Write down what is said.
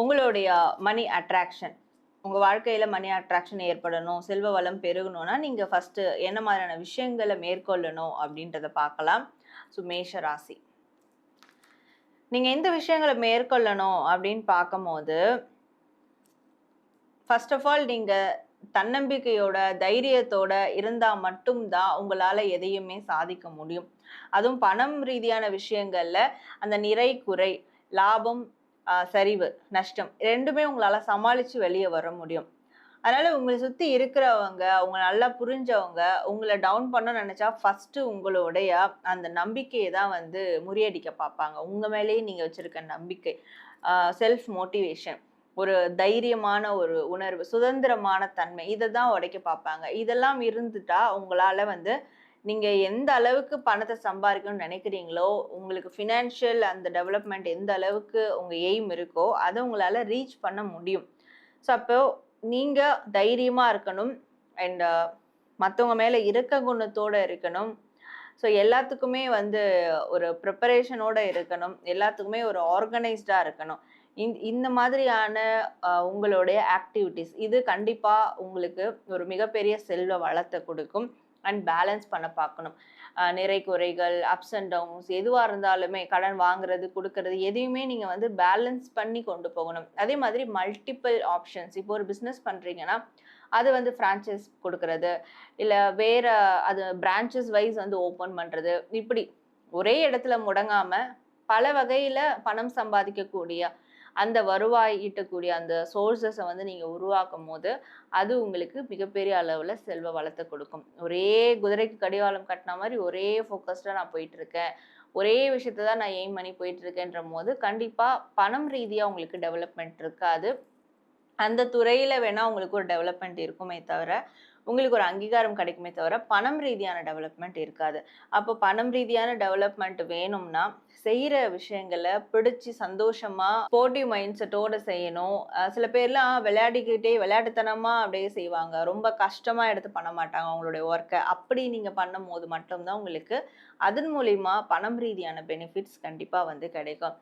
உங்களுடைய மணி அட்ராக்ஷன் உங்க வாழ்க்கையில மணி அட்ராக்ஷன் ஏற்படணும், செல்வ வளம் பெருகணும்னா நீங்க ஃபர்ஸ்ட் என்ன மாதிரியான விஷயங்களை மேற்கொள்ளணும் அப்படின்றத பார்க்கலாம். மேஷ ராசி, நீங்க எந்த விஷயங்களை மேற்கொள்ளணும் அப்படின்னு பார்க்கும்போது, ஃபர்ஸ்ட் ஆஃப் ஆல் நீங்க தன்னம்பிக்கையோட தைரியத்தோட இருந்தா மட்டும்தான் உங்களால எதையுமே சாதிக்க முடியும். அதுவும் பணம் ரீதியான விஷயங்கள்ல அந்த நிறை குறை, லாபம், சரிவு, நஷ்டம் ரெண்டுமே உங்களால சமாளிச்சு வெளியே வர முடியும். அதனால உங்களை சுத்தி இருக்கிறவங்க, உங்க நல்லா புரிஞ்சவங்க உங்களை டவுன் பண்ண நினைச்சா ஃபர்ஸ்ட் உங்களுடைய அந்த நம்பிக்கையை தான் வந்து முறியடிக்க பார்ப்பாங்க. உங்க மேலேயே நீங்க வச்சிருக்க நம்பிக்கை, செல்ஃப் மோட்டிவேஷன், ஒரு தைரியமான ஒரு உணர்வு, சுதந்திரமான தன்மை, இதை தான் உடைக்க பார்ப்பாங்க. இதெல்லாம் இருந்துட்டா உங்களால வந்து நீங்க எந்த அளவுக்கு பணத்தை சம்பாதிக்கணும்னு நினைக்கிறீங்களோ, உங்களுக்கு ஃபினான்ஷியல் அந்த டெவலப்மெண்ட் எந்த அளவுக்கு உங்க எய்ம் இருக்கோ அதை உங்களால ரீச் பண்ண முடியும். ஸோ அப்போ நீங்க தைரியமா இருக்கணும். அண்ட் மற்றவங்க மேல இரக்க குணத்தோட இருக்கணும். ஸோ எல்லாத்துக்குமே வந்து ஒரு ப்ரிப்பரேஷனோட இருக்கணும். எல்லாத்துக்குமே ஒரு ஆர்கனைஸ்டா இருக்கணும். இந்த மாதிரியான உங்களுடைய ஆக்டிவிட்டிஸ் இது கண்டிப்பா உங்களுக்கு ஒரு மிகப்பெரிய செல்வ வளத்தை கொடுக்கும். அண்ட் பேலன்ஸ் பண்ண பார்க்கணும். நிறை குறைகள், அப்ஸ் அண்ட் டவுன்ஸ் எதுவாக இருந்தாலுமே கடன் வாங்குறது கொடுக்கறது எதையுமே நீங்கள் வந்து பேலன்ஸ் பண்ணி கொண்டு போகணும். அதே மாதிரி மல்டிபிள் ஆப்ஷன்ஸ், இப்போ ஒரு பிஸ்னஸ் பண்ணுறீங்கன்னா அது வந்து ஃப்ரான்ச்சைஸ் கொடுக்கறது, இல்லை வேற அது பிரான்ச்சஸ் வைஸ் வந்து ஓப்பன் பண்ணுறது, இப்படி ஒரே இடத்துல முடங்காமல் பல வகையில் பணம் சம்பாதிக்கக்கூடிய அந்த வருவாய் ஈட்டக்கூடிய அந்த சோர்சஸை வந்து நீங்கள் உருவாக்கும் போது அது உங்களுக்கு மிகப்பெரிய அளவில் செல்வ வளத்தை கொடுக்கும். ஒரே குதிரைக்கு கடிவாளம் கட்டின மாதிரி ஒரே ஃபோக்கஸ்டாக நான் போயிட்டு இருக்கேன், ஒரே விஷயத்தை தான் நான் எய்ம் பண்ணி போயிட்டு இருக்கேன்ற போது கண்டிப்பாக பணம் ரீதியாக உங்களுக்கு டெவலப்மெண்ட் இருக்காது. அந்த துறையில வேணா உங்களுக்கு ஒரு டெவலப்மெண்ட் இருக்குமே தவிர, உங்களுக்கு ஒரு அங்கீகாரம் கிடைக்குமே தவிர பணம் ரீதியான டெவலப்மெண்ட் இருக்காது. அப்போ பணம் ரீதியான டெவலப்மெண்ட் வேணும்னா செய்யற விஷயங்களை பிடிச்சு சந்தோஷமா ஸ்போர்ட்டிவ் மைண்ட் செட்டோட செய்யணும். சில பேர்லாம் விளையாடிக்கிட்டே விளையாட்டுத்தனமா அப்படியே செய்வாங்க, ரொம்ப கஷ்டமா எடுத்து பண்ண மாட்டாங்க அவங்களுடைய ஒர்க்கை. அப்படி நீங்க பண்ணும் போது மட்டும்தான் உங்களுக்கு அதன் மூலியமா பணம் ரீதியான பெனிஃபிட்ஸ் கண்டிப்பா வந்து கிடைக்கும்.